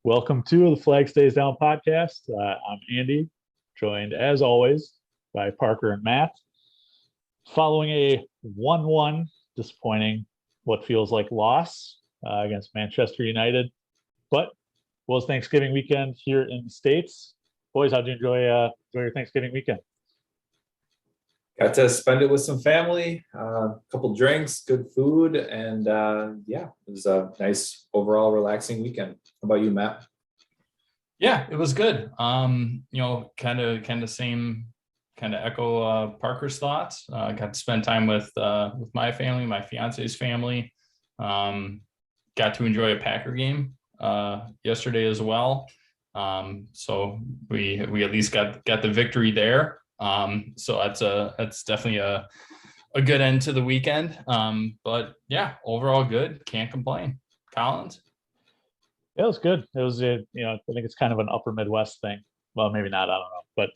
Welcome to the Flag Stays Down podcast. I'm Andy, joined as always by Parker and Matt. Following a 1-1 disappointing, what feels like loss against Manchester United, but was Thanksgiving weekend here in the States. Boys, how'd you enjoy your Thanksgiving weekend? Got to spend it with some family, a couple drinks, good food, and it was a nice overall relaxing weekend. How about you, Matt? Yeah, it was good. Kind of same kind of echo Parker's thoughts. Got to spend time with my family, my fiance's family. Got to enjoy a Packer game yesterday as well. So we at least got the victory there. So that's definitely a good end to the weekend. But yeah, overall good. Can't complain. Collins? Yeah, it was good. It was, I think it's kind of an upper Midwest thing. Well, maybe not, I don't know. But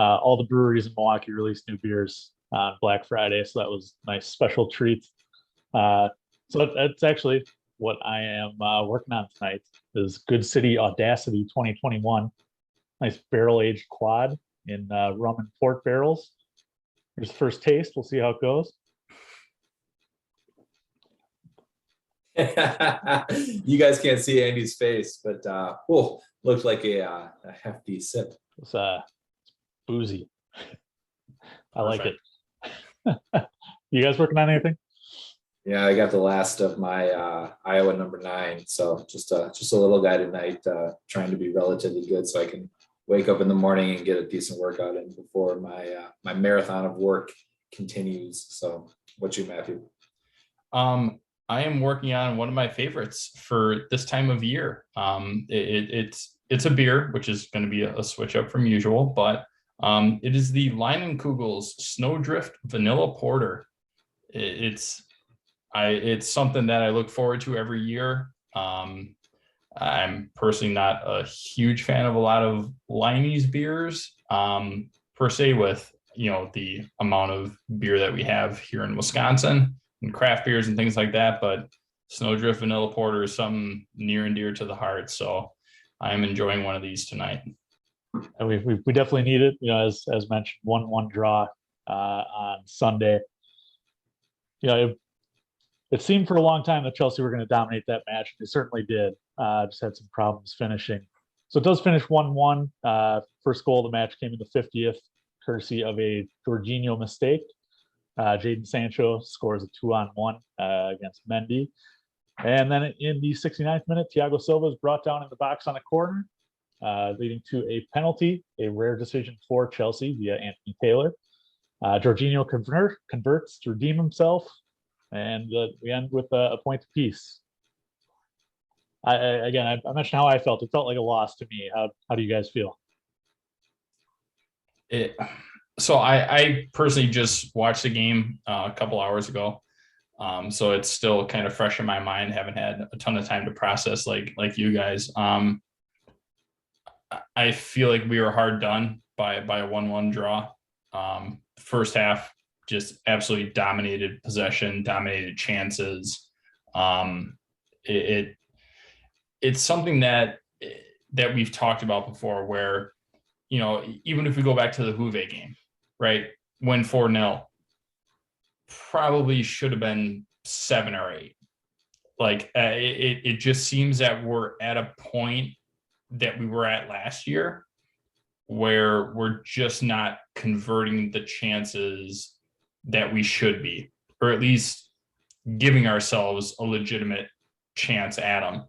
all the breweries in Milwaukee released new beers on Black Friday. So that was a nice special treat. So that's actually what I am working on tonight is Good City Audacity 2021. Nice barrel-aged quad in rum and port barrels. Here's the first taste. We'll see how it goes. You guys can't see Andy's face, but looked like a hefty sip. It's boozy. I like it. You guys working on anything? Yeah, I got the last of my Iowa number 9, so just a little guy tonight, trying to be relatively good so I can wake up in the morning and get a decent workout in before my marathon of work continues. So, what's you, Matthew? I am working on one of my favorites for this time of year. It's a beer, which is going to be a switch up from usual, but it is the Leinenkugel's Snowdrift Vanilla Porter. It's something that I look forward to every year. I'm personally not a huge fan of a lot of Leinie's beers, per se, with the amount of beer that we have here in Wisconsin and craft beers and things like that. But Snowdrift Vanilla Porter is something near and dear to the heart. So I'm enjoying one of these tonight. And we definitely need it. As mentioned, 1-1 draw on Sunday. It seemed for a long time that Chelsea were going to dominate that match. They certainly did. Just had some problems finishing. So it does finish 1-1. First goal of the match came in the 50th, courtesy of a Jorginho mistake. Jadon Sancho scores a 2-on-1 against Mendy. And then in the 69th minute, Thiago Silva is brought down in the box on a corner, leading to a penalty, a rare decision for Chelsea via Anthony Taylor. Jorginho converts to redeem himself, and we end with a point apiece. I mentioned how I felt. It felt like a loss to me. How do you guys feel? So I personally just watched the game a couple hours ago. So it's still kind of fresh in my mind. Haven't had a ton of time to process like you guys. I feel like we were hard done by a 1-1 draw. First half, just absolutely dominated possession, dominated chances. It's something that we've talked about before where, even if we go back to the Juve game, right? Win 4-0, probably should have been 7 or 8. It just seems that we're at a point that we were at last year where we're just not converting the chances that we should be, or at least giving ourselves a legitimate chance at them.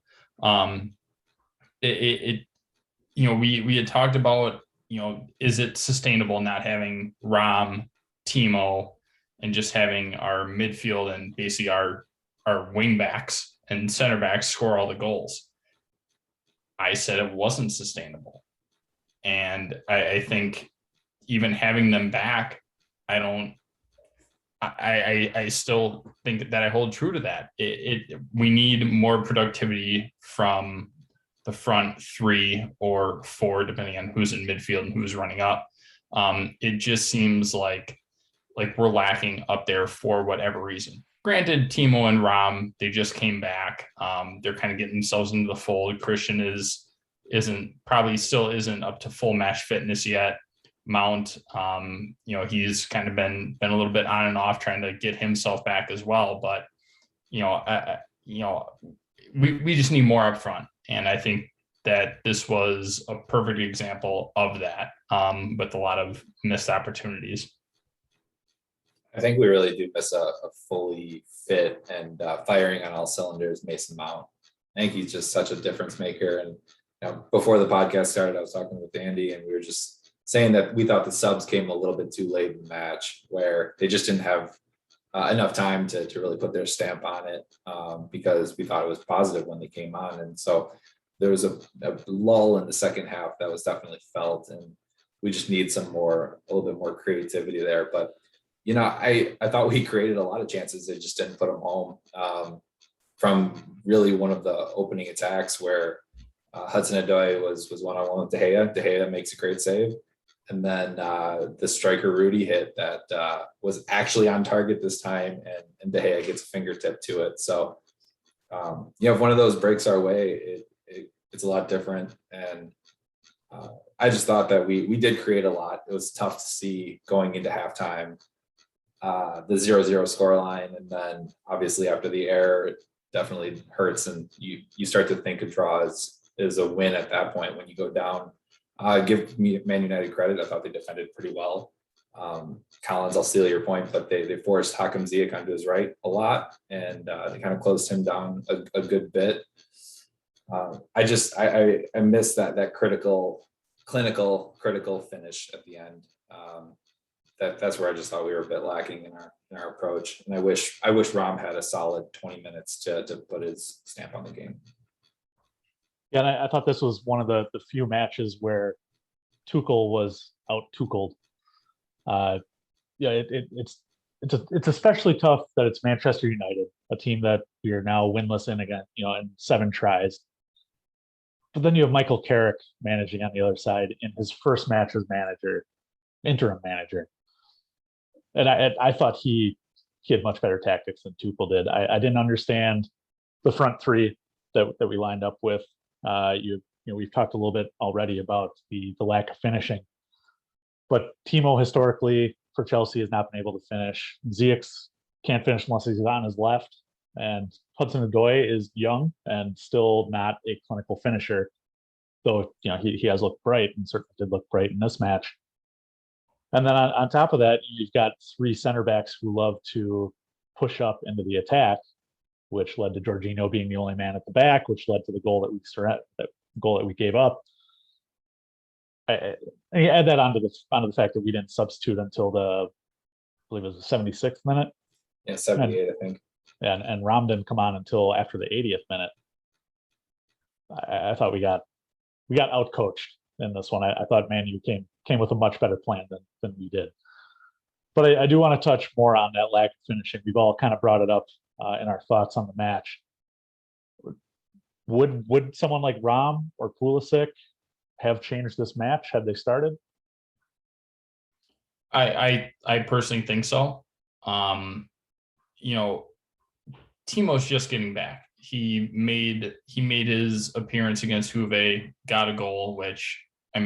We had talked about, is it sustainable not having Rom, Timo, and just having our midfield and basically our wing backs and center backs score all the goals? I said it wasn't sustainable. And I think even having them back, I still think that I hold true to that. We need more productivity from the front 3 or 4, depending on who's in midfield and who's running up. It just seems like we're lacking up there for whatever reason. Granted, Timo and Rom, they just came back. They're kind of getting themselves into the fold. Christian is probably still isn't up to full match fitness yet. Mount, he's kind of been a little bit on and off trying to get himself back as well. But, we just need more up front. And I think that this was a perfect example of that, with a lot of missed opportunities. I think we really do miss a fully fit and firing on all cylinders Mason Mount. I think he's just such a difference maker. And before the podcast started, I was talking with Andy, and we were just saying that we thought the subs came a little bit too late in the match, where they just didn't have enough time to really put their stamp on it, because we thought it was positive when they came on. And so there was a lull in the second half that was definitely felt, and we just need a little bit more creativity there. But I thought we created a lot of chances. They just didn't put them home. From really one of the opening attacks where Hudson-Odoi was one-on-one with De Gea. De Gea makes a great save. And then the striker Rudy hit that was actually on target this time, and De Gea gets a fingertip to it. So, if one of those breaks our way, it's a lot different. And I just thought that we did create a lot. It was tough to see going into halftime, the 0-0 scoreline. And then obviously after the error, it definitely hurts. And you start to think a draw is a win at that point when you go down. Give Man United credit. I thought they defended pretty well. Collins, I'll steal your point, but they forced Hakim Ziyech onto his right a lot, and they kind of closed him down a good bit. I miss that critical finish at the end. That's where I just thought we were a bit lacking in our approach. And I wish Rom had a solid 20 minutes to put his stamp on the game. Yeah, and I thought this was one of the few matches where Tuchel was out Tucheled. It's especially tough that it's Manchester United, a team that we are now winless in again, in 7 tries. But then you have Michael Carrick managing on the other side in his first match as interim manager. And I thought he had much better tactics than Tuchel did. I didn't understand the front three that we lined up with. We've talked a little bit already about the lack of finishing, but Timo historically for Chelsea has not been able to finish. Ziyech can't finish unless he's on his left, and Hudson-Odoi is young and still not a clinical finisher, though he has looked bright and certainly did look bright in this match. And then on top of that, you've got 3 center backs who love to push up into the attack, which led to Jorginho being the only man at the back, which led to the goal that we gave up. And you add that onto the fact that we didn't substitute until I believe it was the 76th minute. Yeah, 78, I think. And Rom didn't come on until after the 80th minute. I thought we got out coached in this one. I thought Man U came with a much better plan than we did. But I do want to touch more on that lack of finishing. We've all kind of brought it up in our thoughts on the match. Would someone like Rom or Pulisic have changed this match had they started? I personally think so. Timo's just getting back. He made his appearance against Juve, got a goal, which I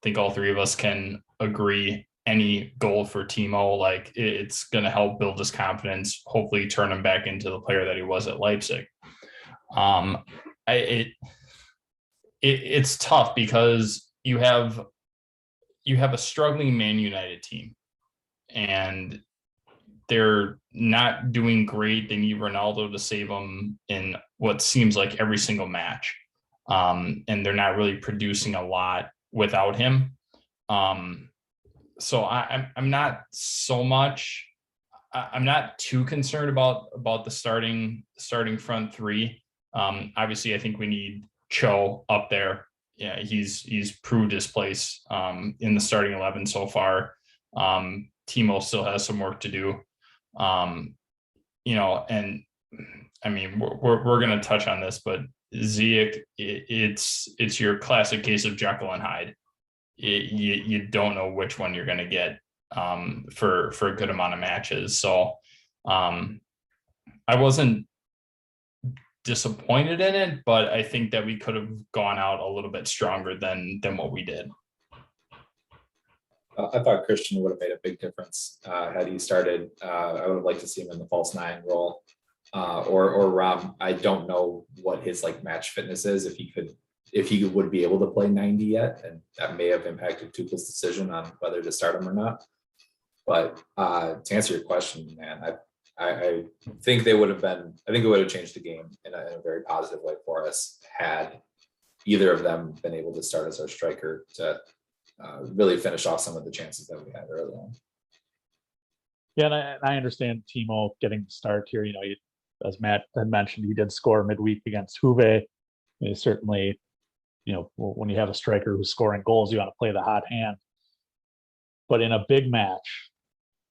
think all 3 of us can agree. Any goal for Timo, it's going to help build his confidence, hopefully turn him back into the player that he was at Leipzig. It's tough because you have a struggling Man United team, and they're not doing great. They need Ronaldo to save them in what seems like every single match, and they're not really producing a lot without him. So I'm not too concerned about the starting front 3. Obviously, I think we need Cho up there. Yeah, he's proved his place in the starting 11 so far. Timo still has some work to do. And we're going to touch on this, but Ziyech, it's your classic case of Jekyll and Hyde. You don't know which one you're going to get for a good amount of matches. So I wasn't disappointed in it, but I think that we could have gone out a little bit stronger than what we did. I thought Christian would have made a big difference had he started. I would have liked to see him in the false nine role, or Ram. I don't know what his like match fitness is, if he would be able to play 90 yet, and that may have impacted Tuchel's decision on whether to start him or not. But to answer your question, man, I think they would have been. I think it would have changed the game in a very positive way for us had either of them been able to start as our striker to really finish off some of the chances that we had early on. Yeah, and I understand Timo getting the start here. You know, as Matt had mentioned, he did score midweek against Juve. Certainly, you know, when you have a striker who's scoring goals, you want to play the hot hand. But in a big match,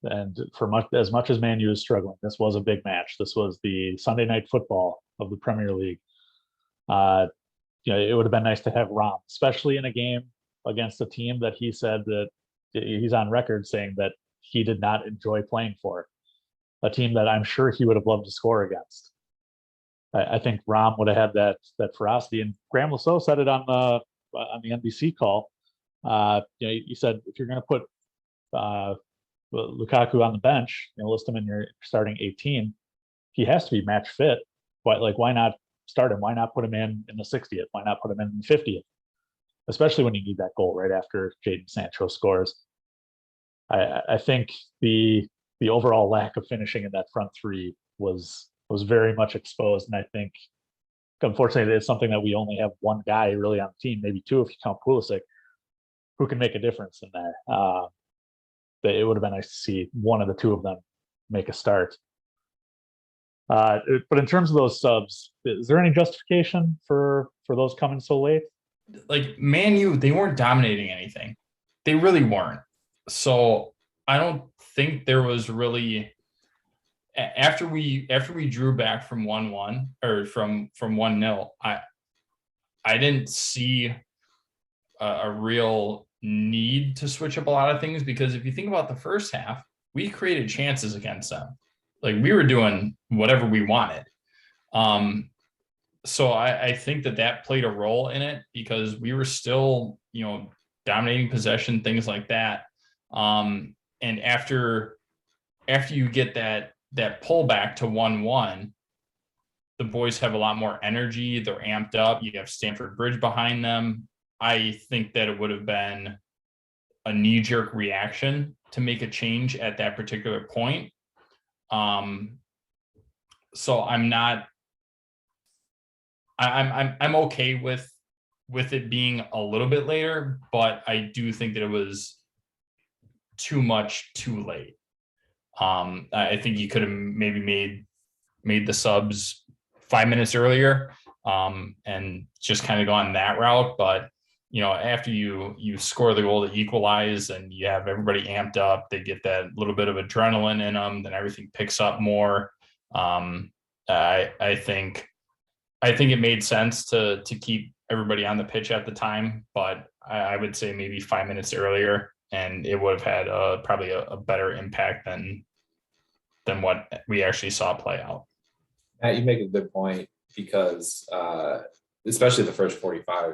and for as much as Man U is struggling, this was a big match. This was the Sunday Night Football of the Premier League. You know, it would have been nice to have Rom, especially in a game against a team that he said that he's on record saying that he did not enjoy playing for, a team that I'm sure he would have loved to score against. I think Rom would have had that ferocity, and Graham Lasso said it on the NBC call. You know, he said if you're going to put Lukaku on the bench, you know, list him in your starting 18, he has to be match fit. But like, why not start him? Why not put him in the 60th? Why not put him in the 50th? Especially when you need that goal right after Jadon Sancho scores. I think the overall lack of finishing in that front three was very much exposed, and I think unfortunately it's something that we only have one guy really on the team, maybe two if you count Pulisic, who can make a difference in there. But it would have been nice to see one of the two of them make a start. But in terms of those subs, is there any justification for those coming so late? Like Man U, they weren't dominating anything. They really weren't. So I don't think there was really, after we drew back from 1-1 or from 1-0, I didn't see a real need to switch up a lot of things, because if you think about the first half, we created chances against them. Like we were doing whatever we wanted. So I think that played a role in it, because we were still, you know, dominating possession, things like that. And after you get that pullback to 1-1, the boys have a lot more energy. They're amped up. You have Stamford Bridge behind them. I think that it would have been a knee-jerk reaction to make a change at that particular point. So I'm okay with it being a little bit later, but I do think that it was too much too late. I think you could have maybe made the subs 5 minutes earlier, and just kind of gone that route. But you know, after you score the goal to equalize and you have everybody amped up, they get that little bit of adrenaline in them, then everything picks up more. I think it made sense to keep everybody on the pitch at the time, but I would say maybe 5 minutes earlier, and it would have had probably a better impact than what we actually saw play out. Matt, you make a good point, because especially the first 45,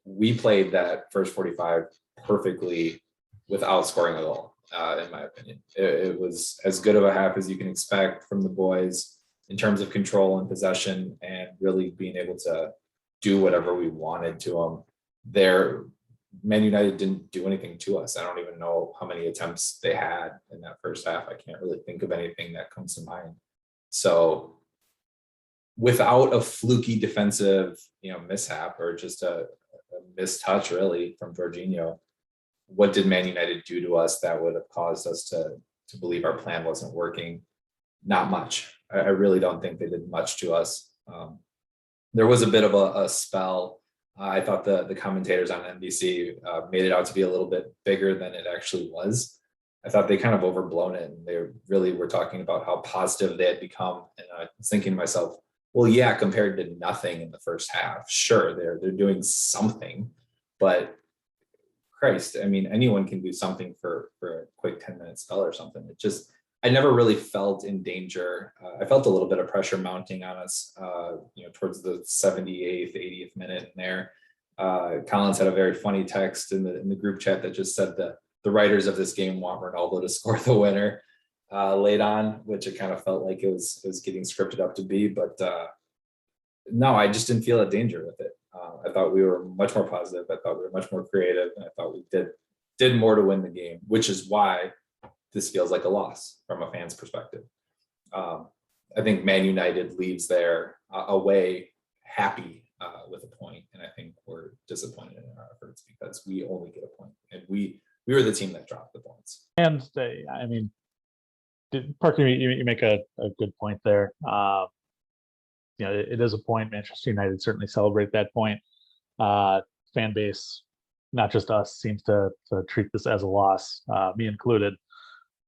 we played that first 45 perfectly without scoring a goal, in my opinion. It was as good of a half as you can expect from the boys in terms of control and possession, and really being able to do whatever we wanted to them. Man United didn't do anything to us. I don't even know how many attempts they had in that first half. I can't really think of anything that comes to mind. So without a fluky defensive, you know, mishap or just a missed touch really from Jorginho, what did Man United do to us that would have caused us to believe our plan wasn't working? Not much. I really don't think they did much to us. There was a bit of a spell. I thought the commentators on NBC made it out to be a little bit bigger than it actually was. I thought they kind of overblown it, and they really were talking about how positive they had become. And I was thinking to myself, well, yeah, compared to nothing in the first half, sure, they're doing something, but Christ, I mean, anyone can do something for a quick 10-minute spell or something. I never really felt in danger. I felt a little bit of pressure mounting on us, towards the 78th, 80th minute in there. Collins had a very funny text in the group chat that just said that the writers of this game want Ronaldo to score the winner late on, which it kind of felt like it was getting scripted up to be. But no, I just didn't feel a danger with it. I thought we were much more positive. I thought we were much more creative, and I thought we did more to win the game, which is why this feels like a loss from a fan's perspective. I think Man United leaves there away happy with a point, and I think we're disappointed in our efforts because we only get a point, and we were the team that dropped the points. And Parker, you make a good point there. It is a point. Manchester United certainly celebrate that point. Fan base, not just us, seems to treat this as a loss, me included.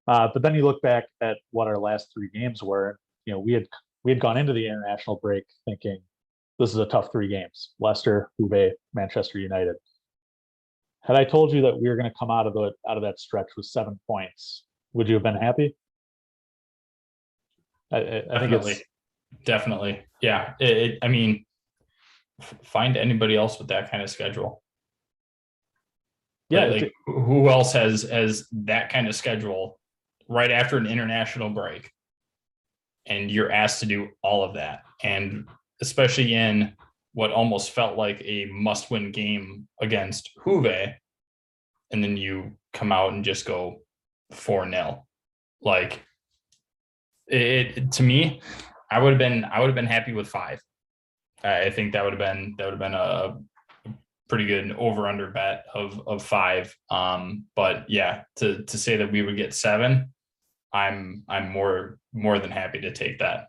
But then you look back at what our last 3 games were. We had gone into the international break thinking this is a tough 3 games: Leicester, Juve, Manchester United. Had I told you that we were going to come out of that stretch with 7 points, would you have been happy? I think it's definitely, yeah. Find anybody else with that kind of schedule. Yeah, who else has that kind of schedule right after an international break, and you're asked to do all of that, and especially in what almost felt like a must-win game against Juve, and then you come out and just go 4-0. Like it to me, I would have been happy with 5. I think that would have been a pretty good over-under bet of 5. But yeah, to say that we would get 7, I'm more than happy to take that.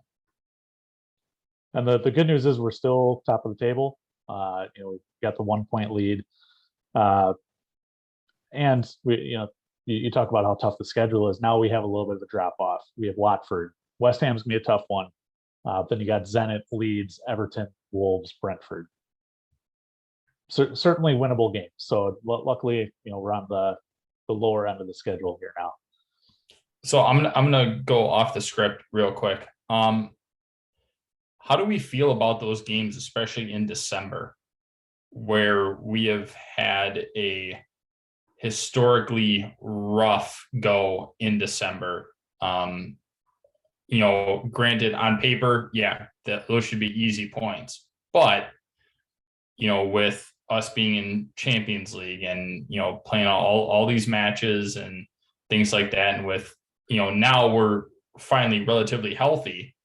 And the good news is we're still top of the table. We got the 1-point lead, and you talk about how tough the schedule is. Now we have a little bit of a drop off. We have Watford. West Ham's gonna be a tough one. Then you got Zenit, Leeds, Everton, Wolves, Brentford. Certainly winnable games. So luckily, we're on the lower end of the schedule here now. So I'm gonna go off the script real quick. How do we feel about those games, especially in December, where we have had a historically rough go in December? Granted, on paper, yeah, those should be easy points. But, with us being in Champions League and, playing all these matches and things like that, and with, now we're finally relatively healthy,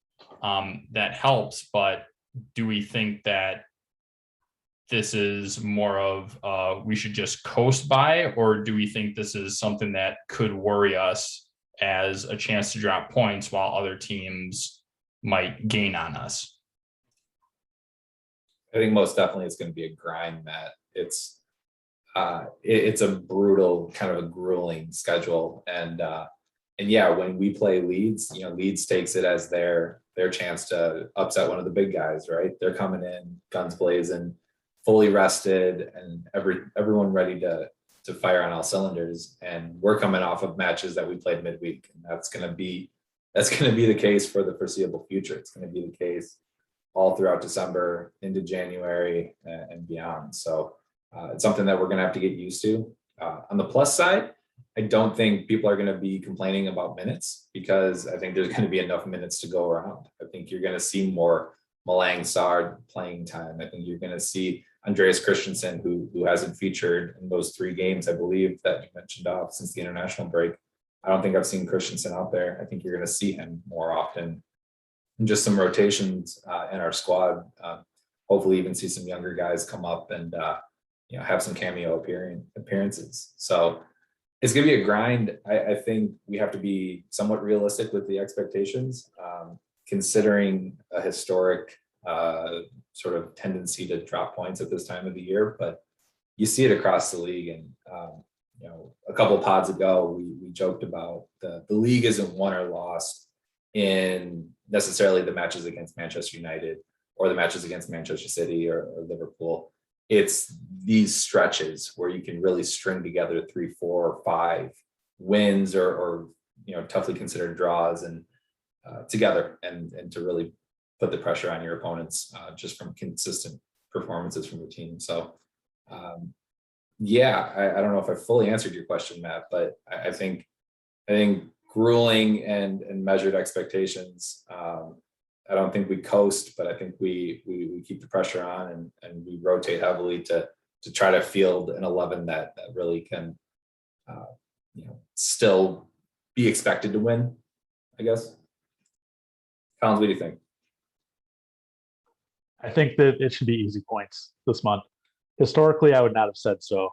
that helps. But do we think that this is more of we should just coast by, or do we think this is something that could worry us as a chance to drop points while other teams might gain on us? I think most definitely it's going to be a grind, Matt. It's a brutal, kind of a grueling schedule. And yeah, when we play Leeds, Leeds takes it as their chance to upset one of the big guys, right? They're coming in guns blazing, fully rested, and everyone ready to fire on all cylinders. And we're coming off of matches that we played midweek, and that's going to be the case for the foreseeable future. It's going to be the case all throughout December into January and beyond. So it's something that we're going to have to get used to. On the plus side, I don't think people are going to be complaining about minutes, because I think there's going to be enough minutes to go around. I think you're going to see more Malang Sarr playing time. I think you're going to see Andreas Christensen, who hasn't featured in those 3 games, I believe, that you mentioned off since the international break. I don't think I've seen Christensen out there. I think you're going to see him more often. And just some rotations in our squad. Hopefully even see some younger guys come up and have some cameo appearances. So it's going to be a grind. I think we have to be somewhat realistic with the expectations, considering a historic sort of tendency to drop points at this time of the year. But you see it across the league. And a couple of pods ago, we joked about the league isn't won or lost in necessarily the matches against Manchester United or the matches against Manchester City or Liverpool. It's these stretches where you can really string together 3, 4, or 5 wins or toughly considered draws and together, and to really put the pressure on your opponents just from consistent performances from the team. So I don't know if I fully answered your question, Matt, but I think grueling and measured expectations. I don't think we coast, but I think we keep the pressure on, and we rotate heavily to try to field an 11 that really can still be expected to win, I guess. Collins, what do you think? I think that it should be easy points this month. Historically, I would not have said so.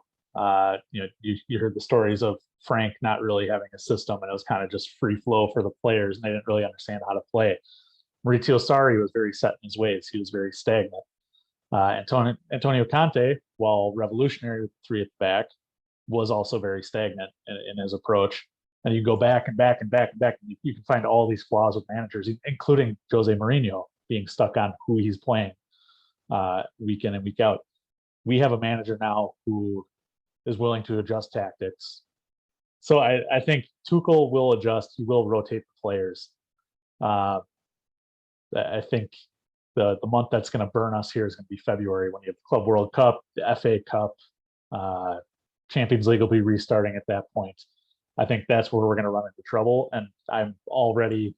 You heard the stories of Frank not really having a system, and it was kind of just free flow for the players, and they didn't really understand how to play. Maurizio Sarri was very set in his ways. He was very stagnant. Antonio Conte, while revolutionary with 3 at the back, was also very stagnant in his approach. And you go back and back and back and back, and you can find all these flaws with managers, including Jose Mourinho being stuck on who he's playing week in and week out. We have a manager now who is willing to adjust tactics. So I think Tuchel will adjust. He will rotate the players. I think the month that's going to burn us here is going to be February, when you have the Club World Cup, the FA Cup, Champions League will be restarting at that point. I think that's where we're going to run into trouble. And I'm already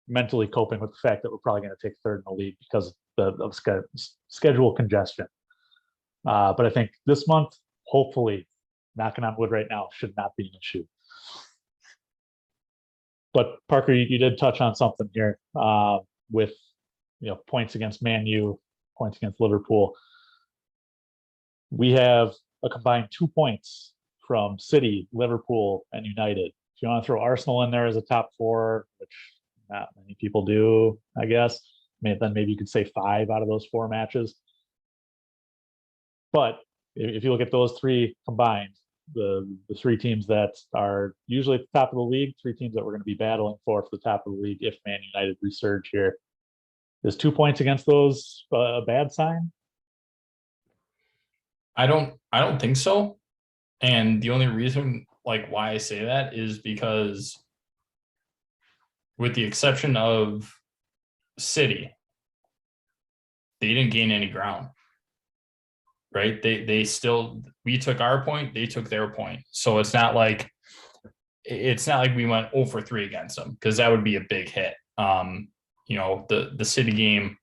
mentally coping with the fact that we're probably going to take 3rd in the league because of schedule congestion. But I think this month, hopefully, knocking on wood right now, should not be an issue. But Parker, you did touch on something here with points against Man U, points against Liverpool. We have a combined 2 points from City, Liverpool, and United. If you want to throw Arsenal in there as a top 4, which not many people do, I guess, then maybe you could say 5 out of those 4 matches. But if you look at those 3 combined, the 3 teams that are usually at the top of the league, 3 teams that we're going to be battling for the top of the league if Man United resurge here, is 2 points against those a bad sign? I don't think so. And the only reason why I say that is because, with the exception of City, they didn't gain any ground. Right? We took our point, they took their point. So it's not like we went 0 for 3 against them, because that would be a big hit. The City game,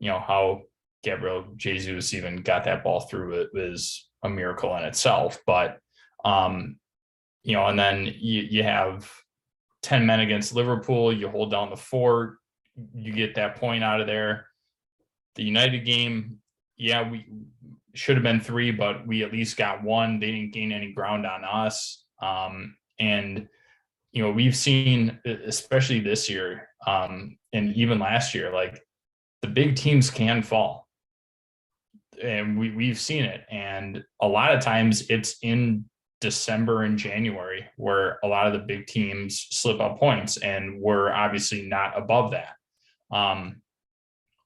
how Gabriel Jesus even got that ball through it was a miracle in itself. But and then you have 10 men against Liverpool, you hold down the fort, you get that point out of there. The United game, we should have been 3, but we at least got 1. They didn't gain any ground on us. And we've seen, especially this year, and even last year, the big teams can fall. And we've seen it. And a lot of times it's in December and January where a lot of the big teams slip up points, and we're obviously not above that.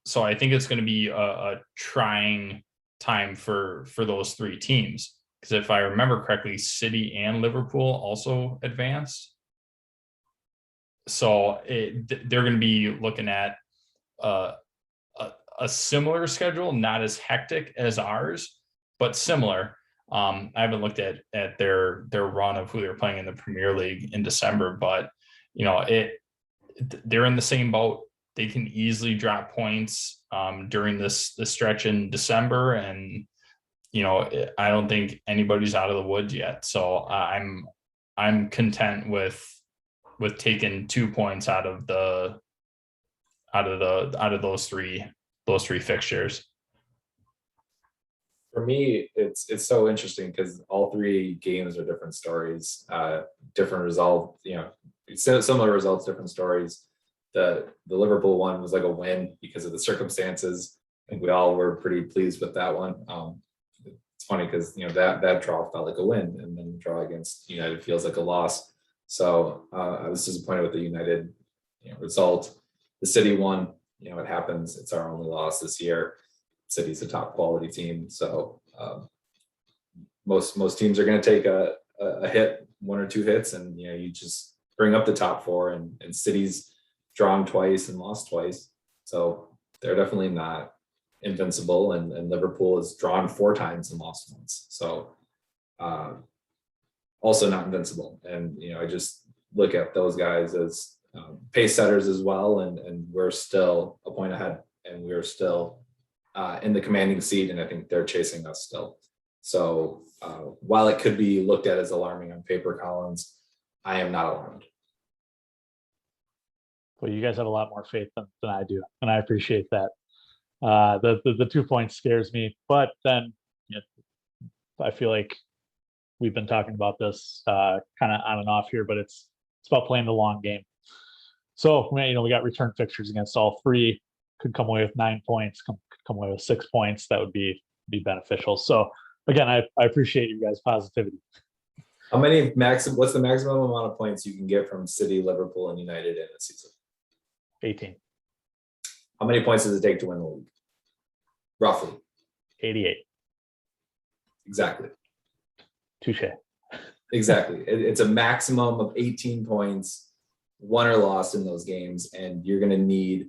So I think it's going to be a trying time for those 3 teams, because if I remember correctly, City and Liverpool also advanced. So they're going to be looking at a similar schedule, not as hectic as ours, but similar. I haven't looked at their run of who they're playing in the Premier League in December, but they're in the same boat. They can easily drop points during this stretch in December, and I don't think anybody's out of the woods yet. So I'm content with taking 2 points out of those three fixtures. For me, it's so interesting because all 3 games are different stories, different results. Similar results, different stories. The Liverpool one was like a win because of the circumstances. I think we all were pretty pleased with that one. It's funny because that draw felt like a win, and then the draw against United feels like a loss. So I was disappointed with the United result. The City one, it happens. It's our only loss this year. City's a top quality team, so most teams are going to take a hit, 1 or 2 hits, and you just bring up the top four, and City's drawn twice and lost twice. So they're definitely not invincible, and Liverpool has drawn 4 times and lost once. So also not invincible. And, I just look at those guys as pace setters as well. And we're still a point ahead, and we're still in the commanding seat. And I think they're chasing us still. So while it could be looked at as alarming on paper, Collins, I am not alarmed. Well, you guys have a lot more faith than I do, and I appreciate that. The 2 points scares me, but then I feel like we've been talking about this kind of on and off here, but it's about playing the long game. So we got return fixtures against all 3. Could come away with 9 points, could come away with 6 points. That would be beneficial. So again, I appreciate you guys' positivity. What's the maximum amount of points you can get from City, Liverpool, and United in a season? 18. How many points does it take to win the league? Roughly. 88. Exactly. Touche. Exactly. It's a maximum of 18 points, won or lost in those games, and you're going to need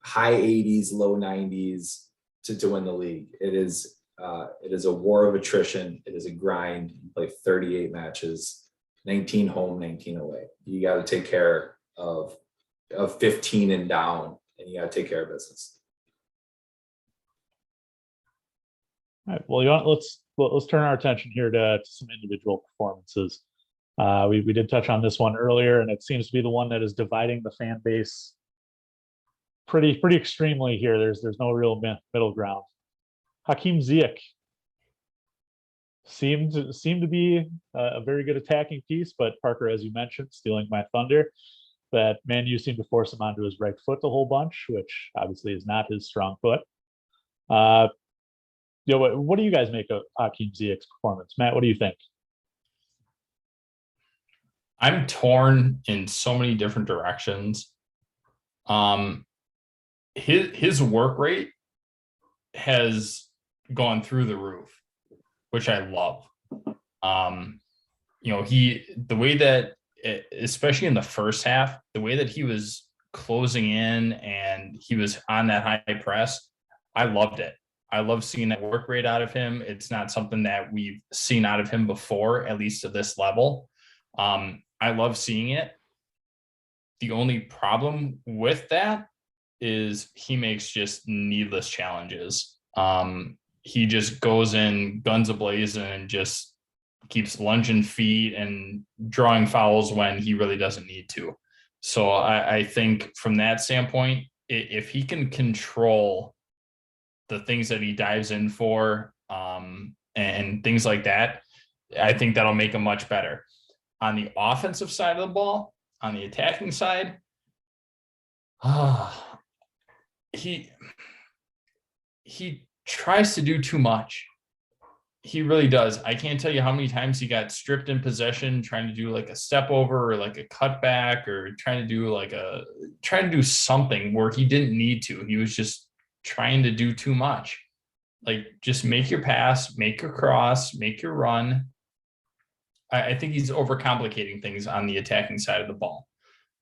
high 80s, low 90s to win the league. It is a war of attrition. It is a grind. You play 38 matches, 19 home, 19 away. You got to take care of 15 and down, and you got to take care of business. All right. Well, let's turn our attention here to some individual performances. We did touch on this one earlier, and it seems to be the one that is dividing the fan base pretty extremely here. There's no real middle ground. Hakim Ziyech seemed to be a very good attacking piece, but Parker, as you mentioned, stealing my thunder, that Man U seemed to force him onto his right foot the whole bunch, which obviously is not his strong foot. What do you guys make of Hakim Ziyech's performance? Matt, what do you think? I'm torn in so many different directions. His work rate has gone through the roof, which I love. The way that, especially in the first half, the way that he was closing in and he was on that high press, I loved it. I love seeing that work rate out of him. It's not something that we've seen out of him before, at least to this level. I love seeing it. The only problem with that is he makes just needless challenges. He just goes in guns a-blazing and just keeps lunging feet and drawing fouls when he really doesn't need to. So I think from that standpoint, if he can control the things that he dives in for and things like that, I think that'll make him much better. On the offensive side of the ball, on the attacking side, he tries to do too much. He really does. I can't tell you how many times he got stripped in possession trying to do like a step over or like a cutback or trying to do something where he didn't need to. He was just trying to do too much. Like, just make your pass, make your cross, make your run. I think he's overcomplicating things on the attacking side of the ball.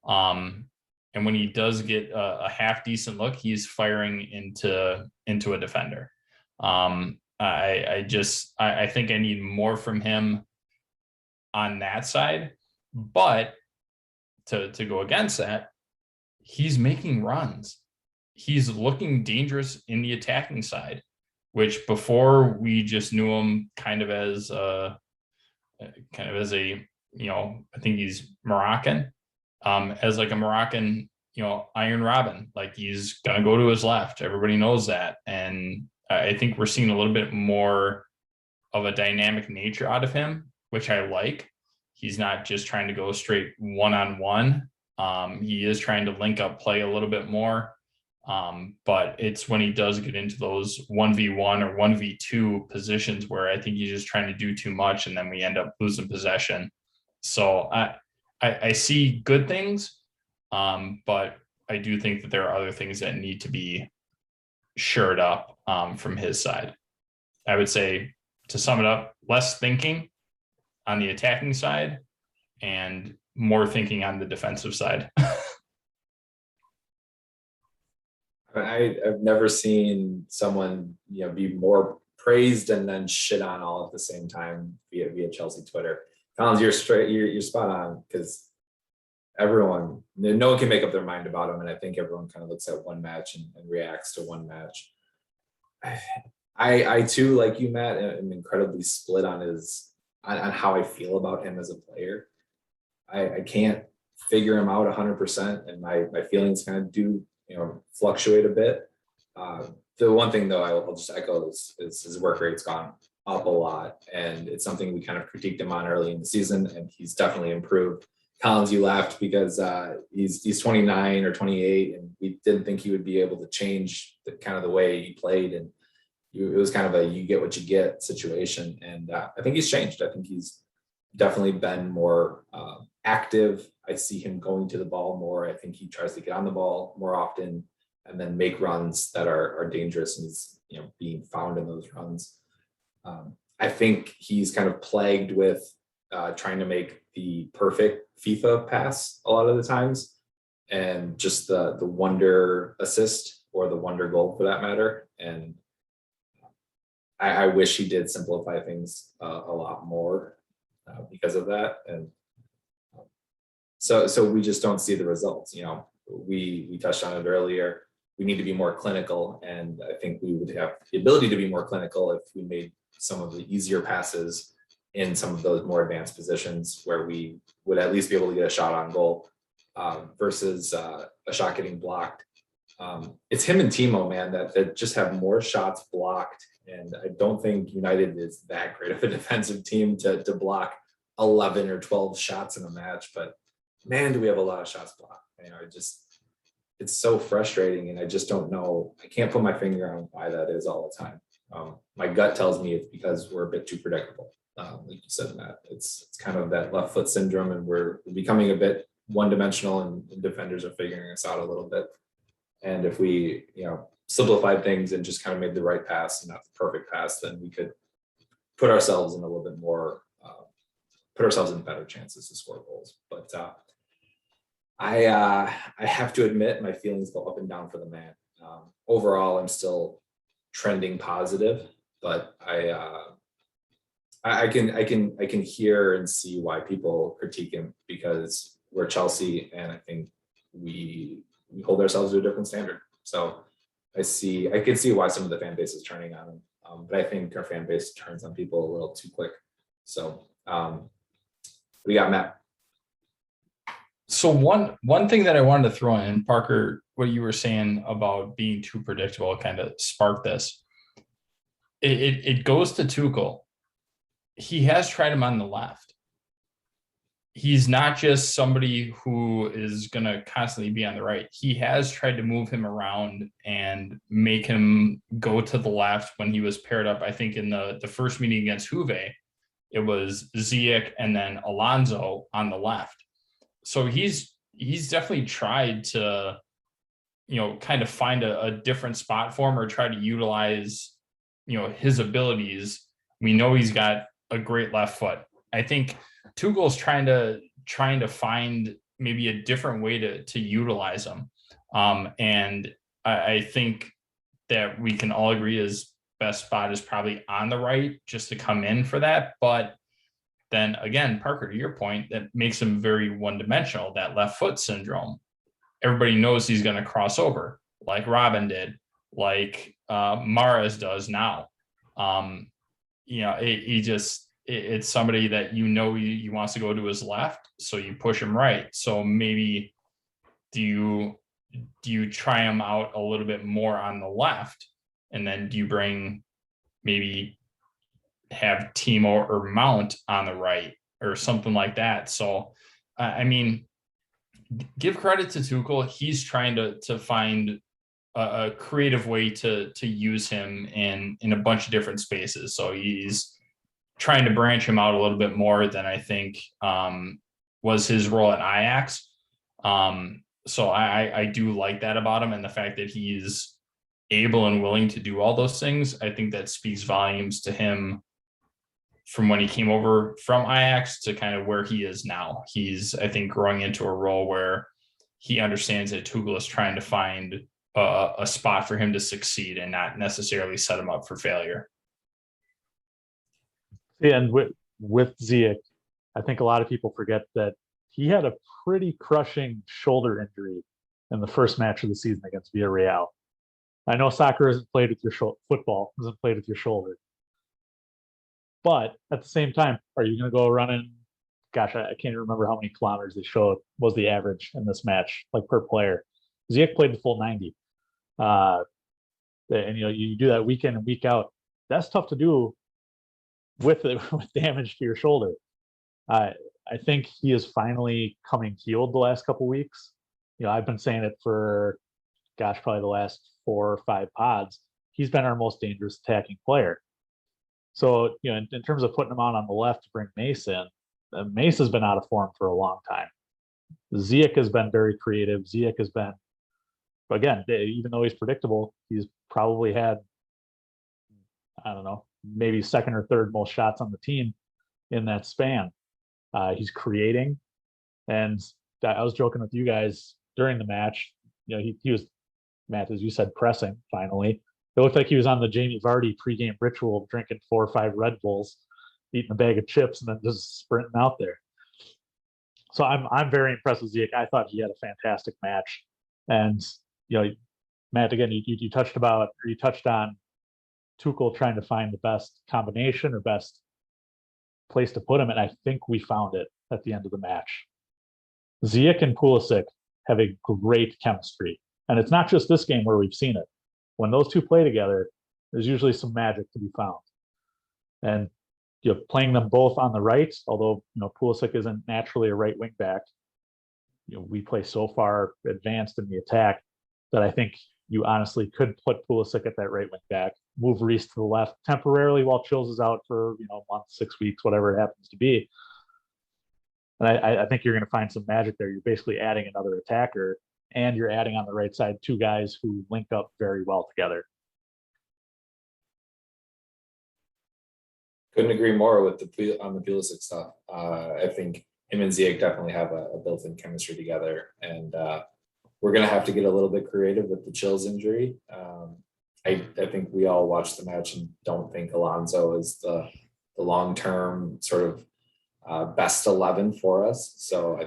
And when he does get a half decent look, he's firing into a defender. I think I need more from him on that side. But to go against that, he's making runs. He's looking dangerous in the attacking side, which before we just knew him kind of as a, I think he's Moroccan, as like a Moroccan, iron robin, like he's going to go to his left. Everybody knows that. And I think we're seeing a little bit more of a dynamic nature out of him, which I like. He's not just trying to go straight one-on-one. He is trying to link up play a little bit more. But it's when he does get into those 1v1 or 1v2 positions where I think he's just trying to do too much, and then we end up losing possession. So I see good things, but I do think that there are other things that need to be shored up from his side. I would say, to sum it up, less thinking on the attacking side and more thinking on the defensive side. I've never seen someone, be more praised and then shit on all at the same time via Chelsea Twitter. Collins, you're spot on, because no one can make up their mind about him, and I think everyone kind of looks at one match and reacts to one match. I too, like you, Matt, am incredibly split on how I feel about him as a player. I can't figure him out 100%, and my feelings kind of do fluctuate a bit. The one thing though I'll just echo is his work rate's gone up a lot, and it's something we kind of critiqued him on early in the season, and he's definitely improved. Collins, you laughed because he's 29 or 28, and we didn't think he would be able to change the way he played, and it was kind of a you get what you get situation. And I think he's changed. I think he's definitely been more active. I see him going to the ball more. I think he tries to get on the ball more often and then make runs that are dangerous, and he's being found in those runs. I think he's kind of plagued with trying to make the perfect FIFA pass a lot of the times, and just the wonder assist or the wonder goal for that matter. And I wish he did simplify things a lot more because of that. And so we just don't see the results. We touched on it earlier. We need to be more clinical, and I think we would have the ability to be more clinical if we made some of the easier passes in some of those more advanced positions where we would at least be able to get a shot on goal versus a shot getting blocked. It's him and Timo, man, that just have more shots blocked. And I don't think United is that great of a defensive team to block 11 or 12 shots in a match. But man, do we have a lot of shots blocked. It's so frustrating, and I just don't know. I can't put my finger on why that is all the time. My gut tells me it's because we're a bit too predictable. Like you said, Matt, it's kind of that left foot syndrome, and we're becoming a bit one-dimensional, and defenders are figuring us out a little bit. And if we, simplified things and just kind of made the right pass and not the perfect pass, then we could put ourselves in a little bit more, put ourselves in better chances to score goals. But I have to admit, my feelings go up and down for the man. Overall, I'm still trending positive, but I can hear and see why people critique him, because we're Chelsea, and I think we hold ourselves to a different standard. So I can see why some of the fan base is turning on him, but I think our fan base turns on people a little too quick. So we got Matt. So one thing that I wanted to throw in, Parker, what you were saying about being too predictable kind of sparked this. It goes to Tuchel. He has tried him on the left. He's not just somebody who is going to constantly be on the right. He has tried to move him around and make him go to the left when he was paired up. I think in the first meeting against Juve, it was Ziyech and then Alonso on the left. So he's definitely tried to, kind of find a different spot for him, or try to utilize, his abilities. We know he's got a great left foot. I think Tuchel's trying to find maybe a different way to utilize him. And I think that we can all agree his best spot is probably on the right, just to come in for that. But then again, Parker, to your point, that makes him very one-dimensional, that left foot syndrome. Everybody knows he's going to cross over, like Robin did, like Mahrez does now. It's somebody that he wants to go to his left, so you push him right. So maybe do you try him out a little bit more on the left, and then do you maybe have Timo or Mount on the right or something like that? So give credit to Tuchel. He's trying to find a creative way to use him in a bunch of different spaces. So he's trying to branch him out a little bit more than I think was his role at Ajax. So I do like that about him, and the fact that he's able and willing to do all those things. I think that speaks volumes to him from when he came over from Ajax to kind of where he is now. He's, I think, growing into a role where he understands that Tuchel is trying to find a spot for him to succeed and not necessarily set him up for failure. Yeah, and with Ziyech, I think a lot of people forget that he had a pretty crushing shoulder injury in the first match of the season against Villarreal. I know soccer isn't played with your football isn't played with your shoulder, but at the same time, are you going to go running? Gosh, I can't even remember how many kilometers they showed was the average in this match, like per player. Ziyech played the full 90, and you do that week in and week out. That's tough to do with damage to your shoulder. I think he is finally coming healed the last couple weeks. I've been saying it for, probably the last 4 or 5 pods. He's been our most dangerous attacking player. So, in terms of putting him on the left to bring Mace in, Mace has been out of form for a long time. Ziyech has been very creative. Ziyech has been, again, even though he's predictable, he's probably had, I don't know, maybe second or third most shots on the team in that span. He's creating, and I was joking with you guys during the match. He was, Matt, as you said, pressing finally. It looked like he was on the Jamie Vardy pregame ritual, drinking 4 or 5 Red Bulls, eating a bag of chips, and then just sprinting out there. So I'm very impressed with Ziyech. I thought he had a fantastic match, and Matt, again, you touched on Tuchel trying to find the best combination or best place to put him, and I think we found it at the end of the match. Ziyech and Pulisic have a great chemistry, and it's not just this game where we've seen it. When those two play together, there's usually some magic to be found. And playing them both on the right, although Pulisic isn't naturally a right wing back, we play so far advanced in the attack that I think you honestly could put Pulisic at that right wing back, move Reece to the left temporarily while Chills is out for a month, 6 weeks, whatever it happens to be. And I think you're going to find some magic there. You're basically adding another attacker, and you're adding on the right side 2 guys who link up very well together. Couldn't agree more with on the Pulisic stuff. I think him and Ziyech definitely have a built-in chemistry together, and we're going to have to get a little bit creative with the Chills injury. I think we all watched the match and don't think Alonso is the long-term sort of best 11 for us. So I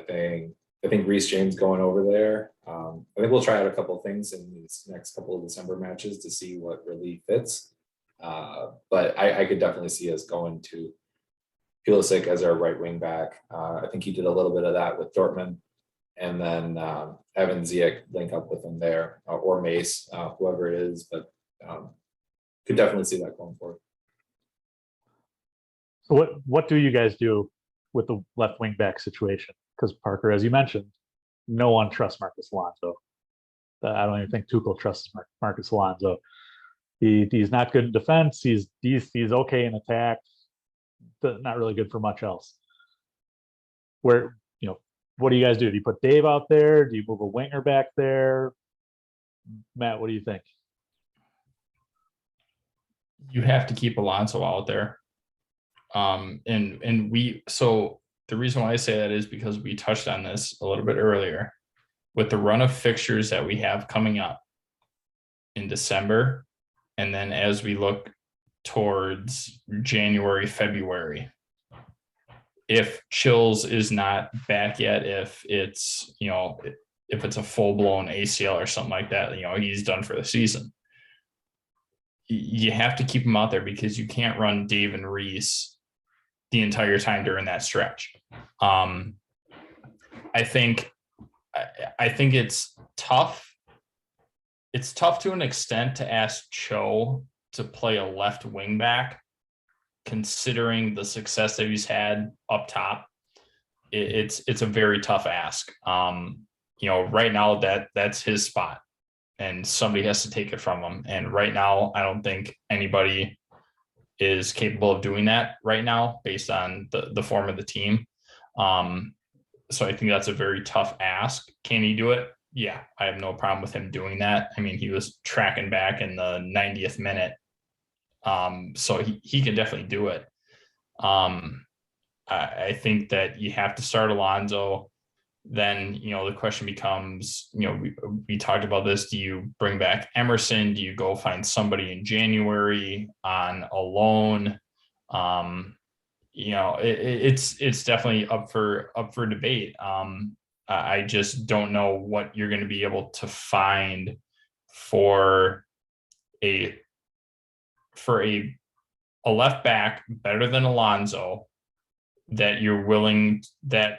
think Reece James going over there. I think we'll try out a couple of things in these next couple of December matches to see what really fits. But I could definitely see us going to Pulisic as our right wing back. I think he did a little bit of that with Dortmund, and then having Ziyech link up with him there, or Mace, whoever it is. But could definitely see that going forward. So what do you guys do with the left wing back situation? Because Parker, as you mentioned, no one trusts Marcos Alonso. I don't even think Tuchel trusts Marcos Alonso. He's not good in defense. He's okay in attack. Not really good for much else. What do you guys do? Do you put Dave out there? Do you move a winger back there? Matt, what do you think? You have to keep Alonso out there. So the reason why I say that is because we touched on this a little bit earlier. With the run of fixtures that we have coming up in December, and then as we look towards January, February, if Chills is not back yet, if it's a full-blown ACL or something like that, he's done for the season. You have to keep him out there because you can't run Dave and Reece the entire time during that stretch. I think it's tough. It's tough to an extent to ask Cho to play a left wing back, considering the success that he's had up top. It's a very tough ask. Right now that's his spot, and somebody has to take it from him. And right now, I don't think anybody is capable of doing that right now based on the form of the team. So I think that's a very tough ask. Can he do it? Yeah, I have no problem with him doing that. I mean, he was tracking back in the 90th minute. So he can definitely do it. I think that you have to start Alonso. Then, the question becomes, we talked about this. Do you bring back Emerson? Do you go find somebody in January on a loan? It's definitely up for debate. I just don't know what you're going to be able to find for a left back better than Alonso that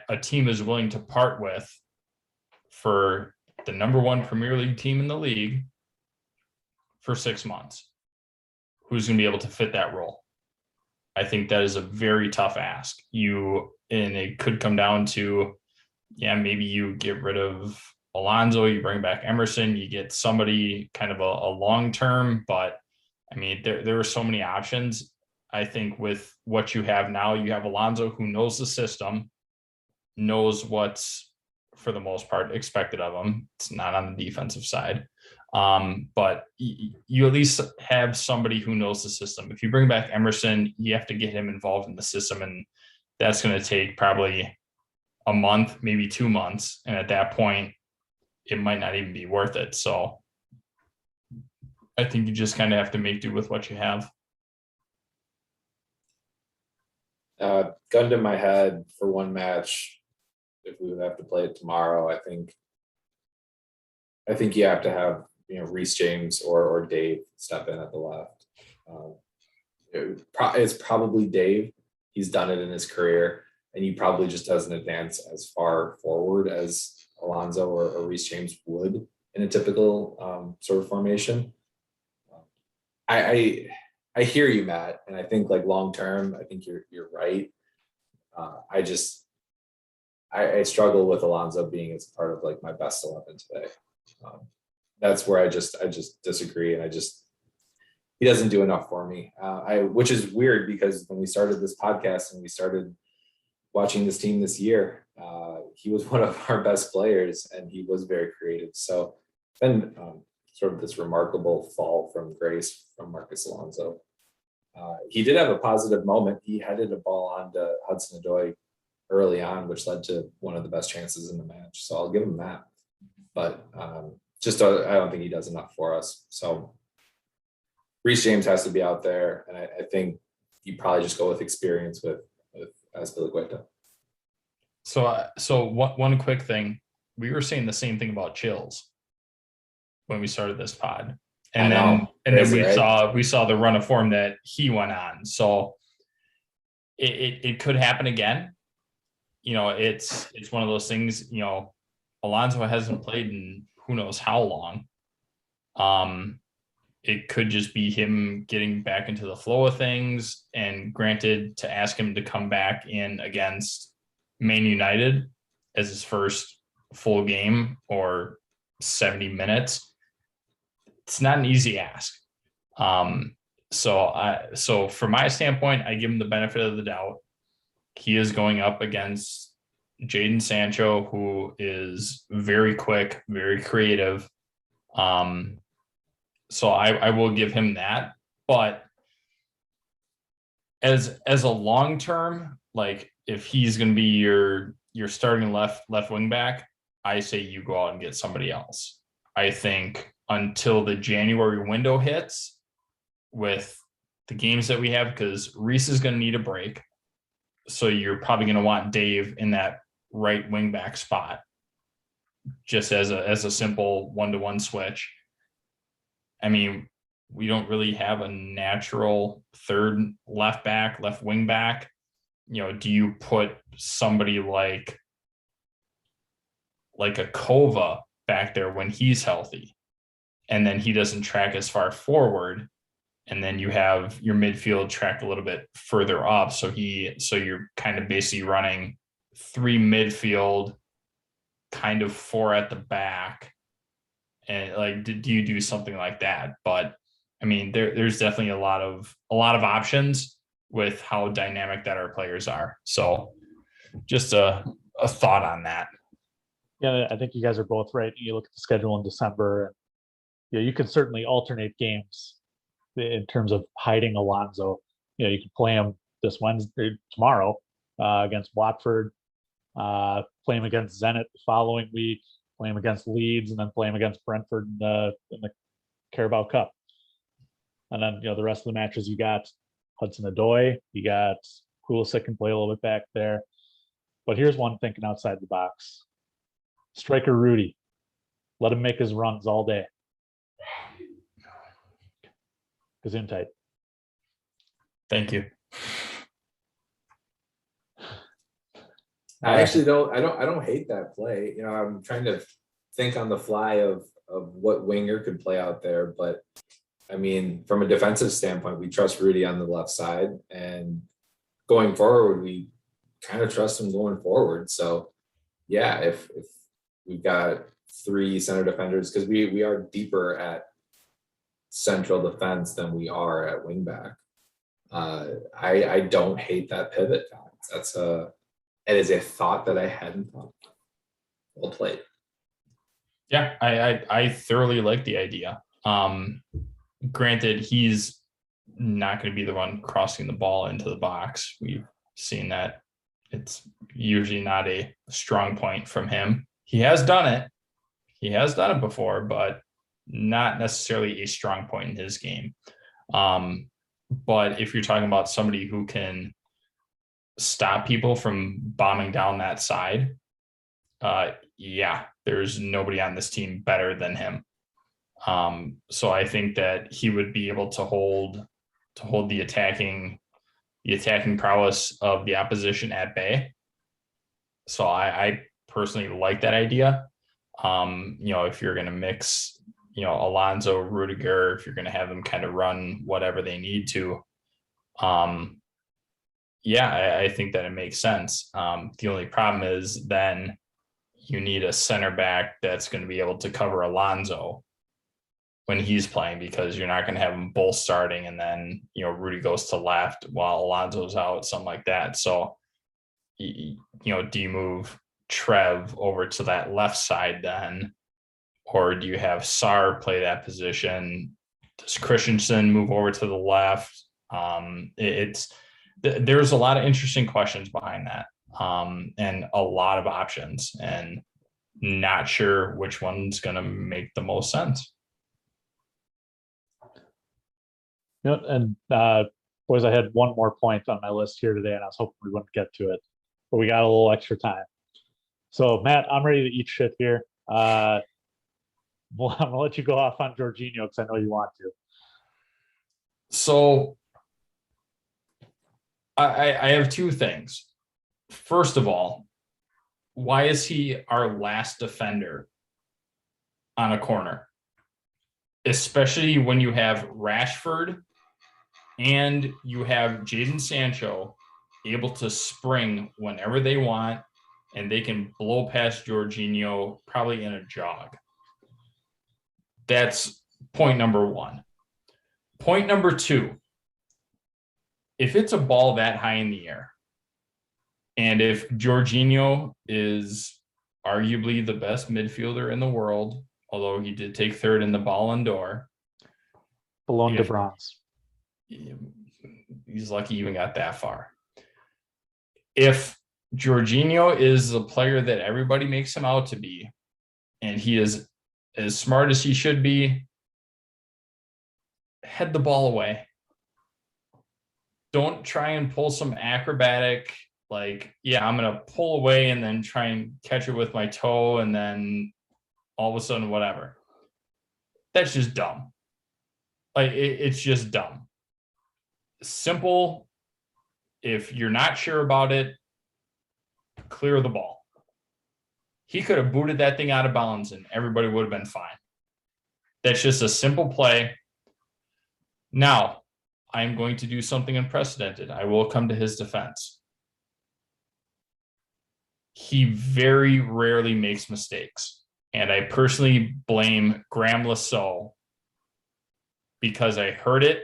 a team is willing to part with for the number one Premier League team in the league for 6 months. Who's going to be able to fit that role? I think that is a very tough ask. And it could come down to, maybe you get rid of Alonso, you bring back Emerson, you get somebody kind of a long-term, but I mean, there are so many options. I think with what you have now, you have Alonso who knows the system, knows what's, for the most part, expected of him. It's not on the defensive side. But you at least have somebody who knows the system. If you bring back Emerson, you have to get him involved in the system, and that's going to take probably a month, maybe 2 months. And at that point, it might not even be worth it. So I think you just kind of have to make do with what you have. Gun to my head for one match, if we would have to play it tomorrow, I think you have to have Reece James or Dave step in at the left. It's probably Dave. He's done it in his career, and he probably just doesn't advance as far forward as Alonso or Reece James would in a typical sort of formation. I hear you, Matt, and I think like long term, I think you're right. I struggle with Alonso being as part of like my best 11 today. That's where I just disagree, and he doesn't do enough for me. Which is weird because when we started this podcast and we started watching this team this year, he was one of our best players and he was very creative. So then sort of this remarkable fall from grace from Marcus Alonso. He did have a positive moment. He headed a ball onto Hudson-Odoi early on, which led to one of the best chances in the match. So I'll give him that. But I don't think he does enough for us. So Reece James has to be out there, and I think you probably just go with experience with Azpilicueta. So one quick thing, we were saying the same thing about Chills when we started this pod, and then we saw the run of form that he went on. So it could happen again. It's one of those things. Alonso hasn't played in who knows how long. It could just be him getting back into the flow of things. And granted, to ask him to come back in against Man United as his first full game or 70 minutes, it's not an easy ask. So from my standpoint, I give him the benefit of the doubt. He is going up against Jadon Sancho, who is very quick, very creative. So I will give him that. But as a long term, like if he's going to be your starting left wing back, I say you go out and get somebody else. I think until the January window hits with the games that we have, because Reece is going to need a break. So you're probably going to want Dave in that right wing back spot, just as a simple 1-to-1 switch. I mean, we don't really have a natural third left wing back. Do you put somebody like a Kova back there when he's healthy, and then he doesn't track as far forward, and then you have your midfield track a little bit further up, so you're kind of basically running 3 midfield, kind of 4 at the back. And like, do you do something like that? But I mean, there's definitely a lot of options with how dynamic that our players are. So just a thought on that. Yeah, I think you guys are both right. You look at the schedule in December, and you can certainly alternate games in terms of hiding Alonso. You can play him this Wednesday, tomorrow, against Watford, play him against Zenit the following week, play him against Leeds, and then play him against Brentford in the Carabao Cup. And then, the rest of the matches, you got Hudson-Odoi, you got Pulisic can play a little bit back there. But here's one thinking outside the box. Striker Rudy, let him make his runs all day. Gesundheit. Thank you. I actually don't. I don't hate that play. I'm trying to think on the fly of what winger could play out there. But I mean, from a defensive standpoint, we trust Rudy on the left side, and going forward, we kind of trust him going forward. So, yeah, if we've got 3 center defenders, because we are deeper at central defense than we are at wingback. I don't hate that pivot. It is a thought that I hadn't thought. Well played. Yeah, I thoroughly like the idea. Granted, he's not going to be the one crossing the ball into the box. We've seen that it's usually not a strong point from him. He has done it. He has done it before, but not necessarily a strong point in his game. But if you're talking about somebody who can stop people from bombing down that side, yeah, there's nobody on this team better than him. So I think that he would be able to hold the attacking prowess of the opposition at bay. So I personally like that idea. If you're going to mix, Alonso, Rudiger, if you're going to have them kind of run whatever they need to, yeah, I think that it makes sense. The only problem is then you need a center back that's going to be able to cover Alonso when he's playing, because you're not going to have them both starting and then, Rudy goes to left while Alonso's out, something like that. So, do you move Trev over to that left side then? Or do you have Sarr play that position? Does Christensen move over to the left? There's a lot of interesting questions behind that, and a lot of options, and not sure which one's going to make the most sense. And boys, I had one more point on my list here today, and I was hoping we wouldn't get to it, but we got a little extra time. So, Matt, I'm ready to eat shit here. Well, I'm gonna let you go off on Jorginho because I know you want to. So I have 2 things. First of all, why is he our last defender on a corner? Especially when you have Rashford and you have Jadon Sancho able to spring whenever they want, and they can blow past Jorginho probably in a jog. That's point number 1. Point number 2, if it's a ball that high in the air, and if Jorginho is arguably the best midfielder in the world, although he did take 3rd in the Ballon d'Or. Ballon de Bronze. He's lucky he even got that far. If Jorginho is the player that everybody makes him out to be, and he is as smart as he should be, head the ball away. Don't try and pull some acrobatic, I'm going to pull away and then try and catch it with my toe and then all of a sudden whatever. That's just dumb. It's just dumb. Simple. If you're not sure about it, clear the ball. He could have booted that thing out of bounds and everybody would have been fine. That's just a simple play. Now, I'm going to do something unprecedented. I will come to his defense. He very rarely makes mistakes. And I personally blame Graham Lasso because I heard it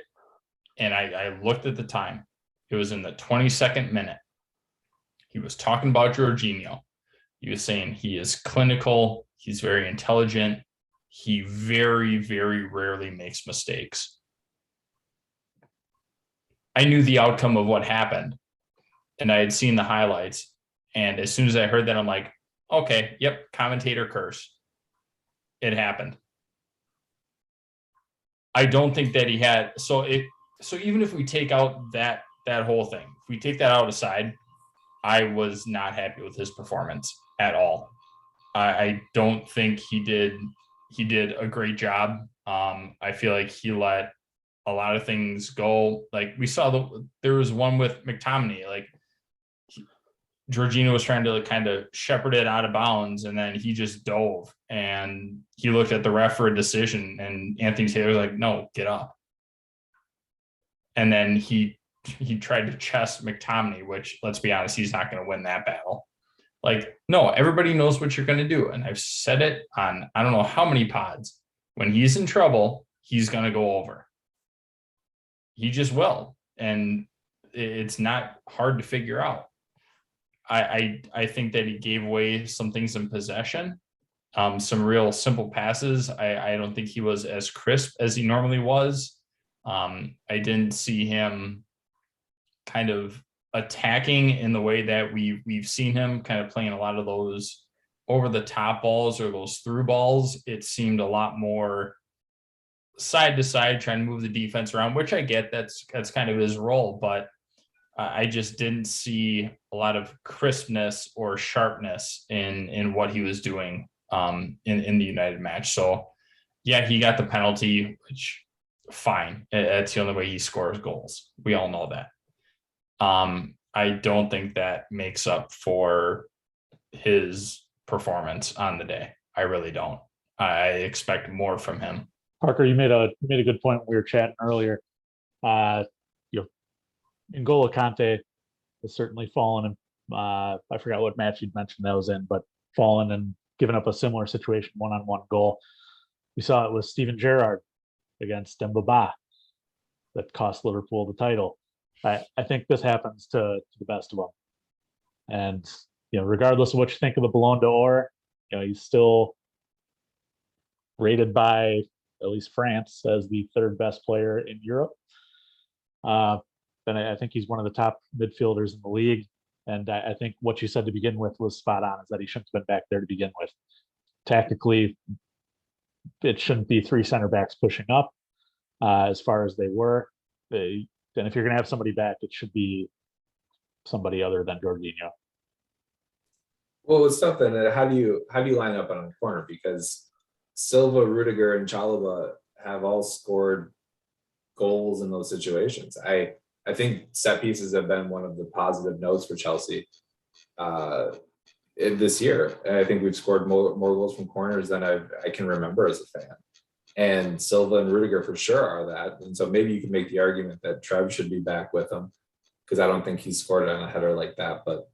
and I looked at the time. It was in the 22nd minute. He was talking about Jorginho. He was saying he is clinical. He's very intelligent. He very, very rarely makes mistakes. I knew the outcome of what happened, and I had seen the highlights. And as soon as I heard that, I'm like, okay, yep, commentator curse. It happened. I don't think that he had so even if we take out that whole thing, if we take that out aside, I was not happy with his performance at all. I don't think he did a great job. I feel like he let a lot of things go. Like we saw there was one with McTominay, like Jorginho was trying to kind of shepherd it out of bounds, and then he just dove and he looked at the ref for a decision, and Anthony Taylor was like, no, get up. And then he tried to chest McTominay, which, let's be honest, he's not going to win that battle. Like, no, everybody knows what you're going to do. And I've said it on, I don't know how many pods. When he's in trouble, he's going to go over. He just will. And it's not hard to figure out. I think that he gave away some things in possession, some real simple passes. I don't think he was as crisp as he normally was. I didn't see him kind of attacking in the way that we've seen him kind of playing a lot of those over the top balls or those through balls. It seemed a lot more side to side, trying to move the defense around, which I get, that's kind of his role, but I just didn't see a lot of crispness or sharpness in what he was doing in the United match. So yeah, he got the penalty, which fine. That's the only way he scores goals. We all know that. I don't think that makes up for his performance on the day. I really don't. I expect more from him. Parker, you made a good point when we were chatting earlier. N'Golo Kante has certainly fallen. I forgot what match you'd mentioned that was in, but fallen and given up a similar situation, one-on-one goal. We saw it with Steven Gerrard against Demba Ba that cost Liverpool the title. I think this happens to the best of them. And, regardless of what you think of the Ballon d'Or, he's still rated by at least France as the third best player in Europe. Then I think he's one of the top midfielders in the league. And I think what you said to begin with was spot on, is that he shouldn't have been back there to begin with. Tactically, it shouldn't be three center backs pushing up as far as they were. And if you're going to have somebody back, it should be somebody other than Jorginho. Well, it's tough then. How do you line up on a corner? Because Silva, Rudiger, and Chalobah have all scored goals in those situations. I think set pieces have been one of the positive notes for Chelsea this year. And I think we've scored more goals from corners than I can remember as a fan. And Silva and Rudiger for sure are that. And so maybe you can make the argument that Trev should be back with him, because I don't think he's scored on a header like that. But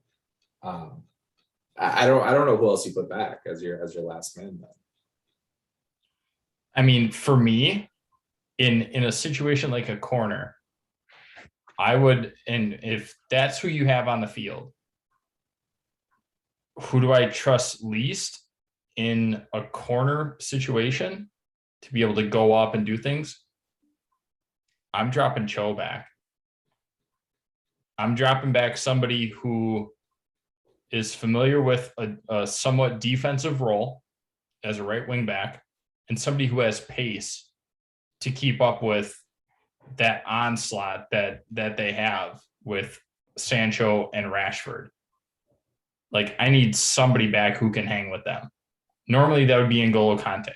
I don't know who else you put back as your last man then. I mean, for me, in a situation like a corner, I would, and if that's who you have on the field, who do I trust least in a corner situation to be able to go up and do things? I'm dropping Cho back. I'm dropping back somebody who is familiar with a somewhat defensive role as a right wing back, and somebody who has pace to keep up with that onslaught that they have with Sancho and Rashford. Like, I need somebody back who can hang with them. Normally that would be N'Golo Kante.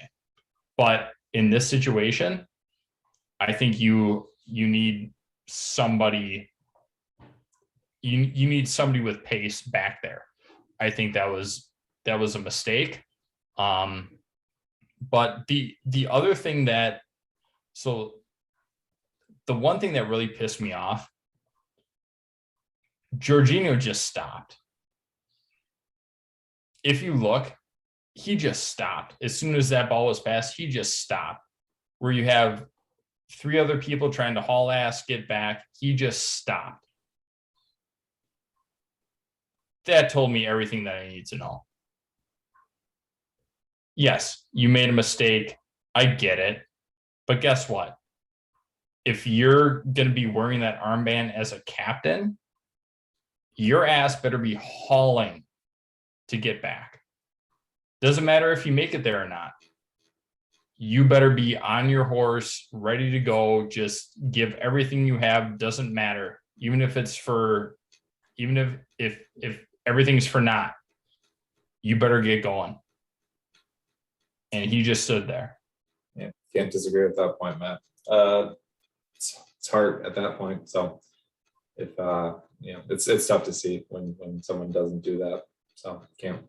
But in this situation, I think you need somebody, you need somebody with pace back there. I think that was a mistake. But the other thing the one thing that really pissed me off, Jorginho just stopped. If you look, he just stopped. As soon as that ball was passed, he just stopped. Where you have three other people trying to haul ass, get back, he just stopped. That told me everything that I need to know. Yes, you made a mistake. I get it. But guess what? if you're going to be wearing that armband as a captain, your ass better be hauling to get back. Doesn't matter if you make it there or not. You better be on your horse, ready to go. Just give everything you have. Doesn't matter. Even if everything's for naught, you better get going. And he just stood there. Yeah, can't disagree with that point, Matt. It's hard at that point. So if it's tough to see when someone doesn't do that. So can't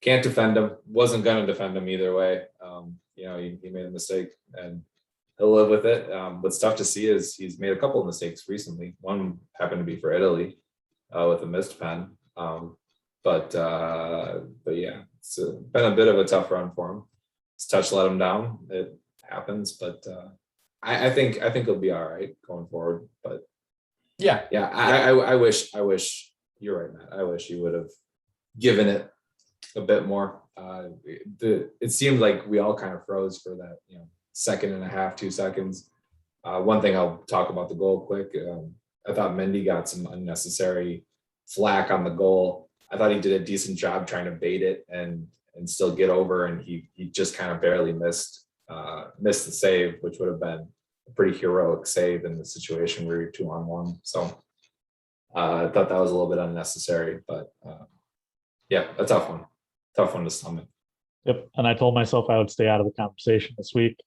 defend him. Wasn't gonna defend him either way. He made a mistake and he'll live with it. What's tough to see is he's made a couple of mistakes recently. One happened to be for Italy with a missed pen. But yeah, it's been a bit of a tough run for him. His touch let him down. It happens, but I think he'll be all right going forward. But yeah, I wish you're right, Matt. I wish you would have given it a bit more. It seemed like we all kind of froze for that, second and a half, 2 seconds. One thing I'll talk about the goal quick. I thought Mendy got some unnecessary flack on the goal. I thought he did a decent job trying to bait it and still get over, and he just kind of barely missed the save, which would have been a pretty heroic save in the situation where you're 2-on-1. So I thought that was a little bit unnecessary, but yeah, a tough one to stomach. Yep. And I told myself I would stay out of the conversation this week.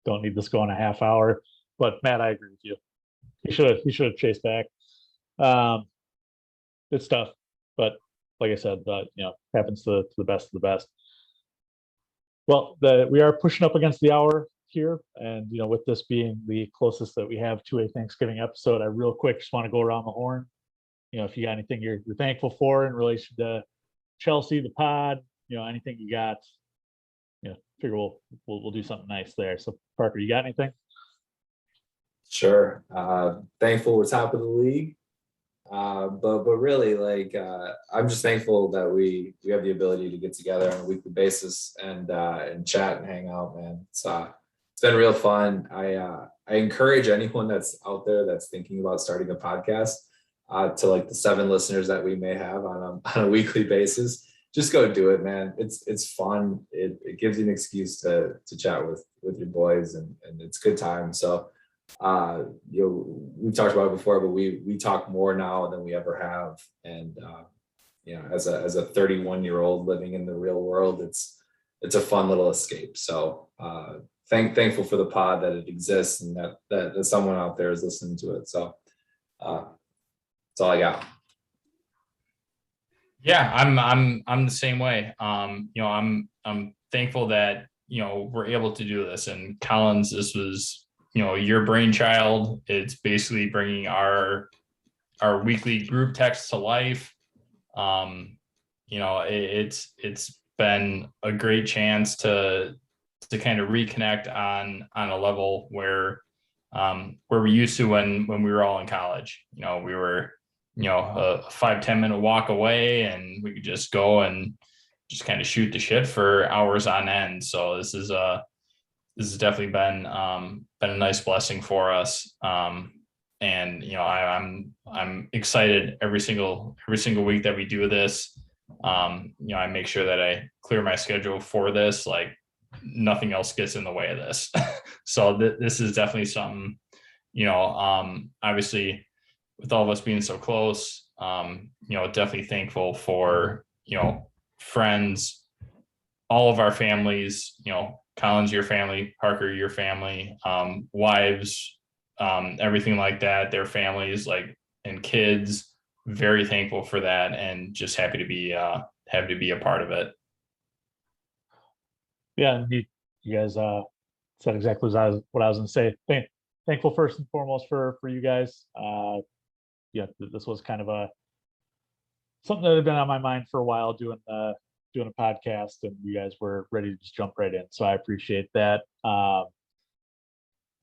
Don't need this going a half hour. But Matt, I agree with you. He should have chased back. It's tough, but like I said, happens to the best of the best. Well, we are pushing up against the hour here, and with this being the closest that we have to a Thanksgiving episode, I real quick just want to go around the horn. If you got anything you're thankful for in relation to Chelsea, the pod, anything you got, figure we'll do something nice there. So Parker, you got anything? Sure. Thankful we're top of the league. But really, I'm just thankful that we have the ability to get together on a weekly basis and chat and hang out, man. It's been real fun. I encourage anyone that's out there that's thinking about starting a podcast, to the 7 listeners that we may have on a weekly basis. Just go do it, man. It's fun. It gives you an excuse to chat with your boys, and it's good time. So we've talked about it before, but we talk more now than we ever have. And as a 31-year-old living in the real world, it's a fun little escape. So thankful for the pod, that it exists, and that someone out there is listening to it. So that's all I got. Yeah, I'm the same way. I'm thankful that we're able to do this. And Collins, this was your brainchild. It's basically bringing our weekly group text to life. It's been a great chance to kind of reconnect on a level where we used to when we were all in college. We were a 5-10 minute walk away, and we could just go and just kind of shoot the shit for hours on end. So this has definitely been a nice blessing for us. And I'm excited every single week that we do this. I make sure that I clear my schedule for this. Nothing else gets in the way of this. So this is definitely something, obviously, with all of us being so close, definitely thankful for, friends, all of our families, Collins, your family, Parker, your family, wives, everything like that, their families, and kids. Very thankful for that, and just happy to be a part of it. Yeah, and you guys said exactly what I was going to say. Thankful first and foremost for you guys. This was kind of something that had been on my mind for a while, doing a podcast, and you guys were ready to just jump right in. So I appreciate that.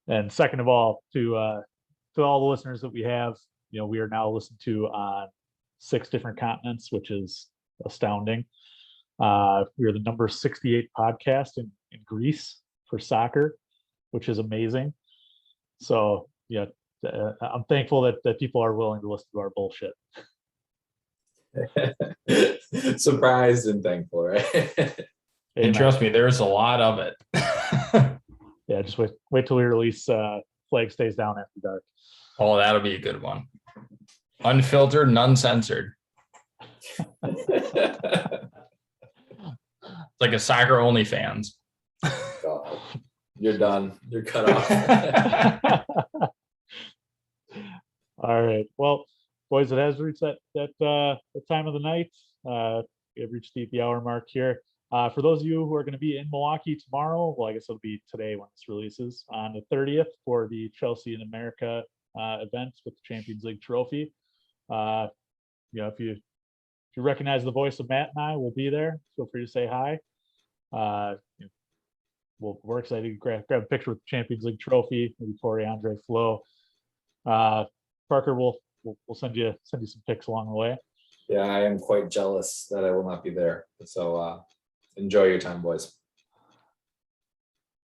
And second of all, to all the listeners that we have, we are now listened to on 6 different continents, which is astounding. We are the number 68 podcast in Greece for soccer, which is amazing. So I'm thankful that people are willing to listen to our bullshit. Surprised and thankful, right? And trust me, there's a lot of it. Yeah, just wait till we release Flag Stays Down After Dark. Oh, that'll be a good one. Unfiltered, none censored. Like a soccer OnlyFans. God, you're done. You're cut off. All right. Well, boys, it has reached that time of the night. We have reached the hour mark here. For those of you who are going to be in Milwaukee tomorrow, well, I guess it'll be today when this releases, on the 30th for the Chelsea in America event with the Champions League trophy. If you recognize the voice of Matt and I, we'll be there. Feel free to say hi. We're excited to grab a picture with the Champions League trophy, maybe Corey, Andre, Flo. Parker, we'll send you some pics along the way. Yeah, I am quite jealous that I will not be there. So enjoy your time, boys.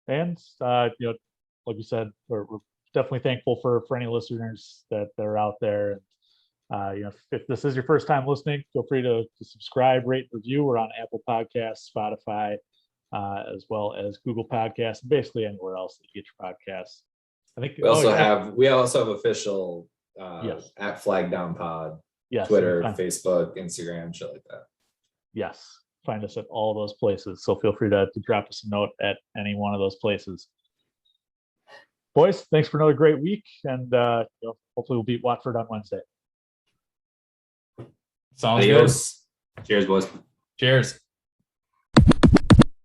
And like you said, we're definitely thankful for any listeners that are out there. If this is your first time listening, feel free to subscribe, rate, review. We're on Apple Podcasts, Spotify, as well as Google Podcasts, and basically anywhere else that you get your podcasts. I think we also have official yes. at Flag Down Pod, yes, Twitter, Facebook, Instagram, shit like that. Yes, find us at all those places. So feel free to drop us a note at any one of those places. Boys, thanks for another great week, and hopefully we'll beat Watford on Wednesday. Sounds good. Cheers, boys. Cheers.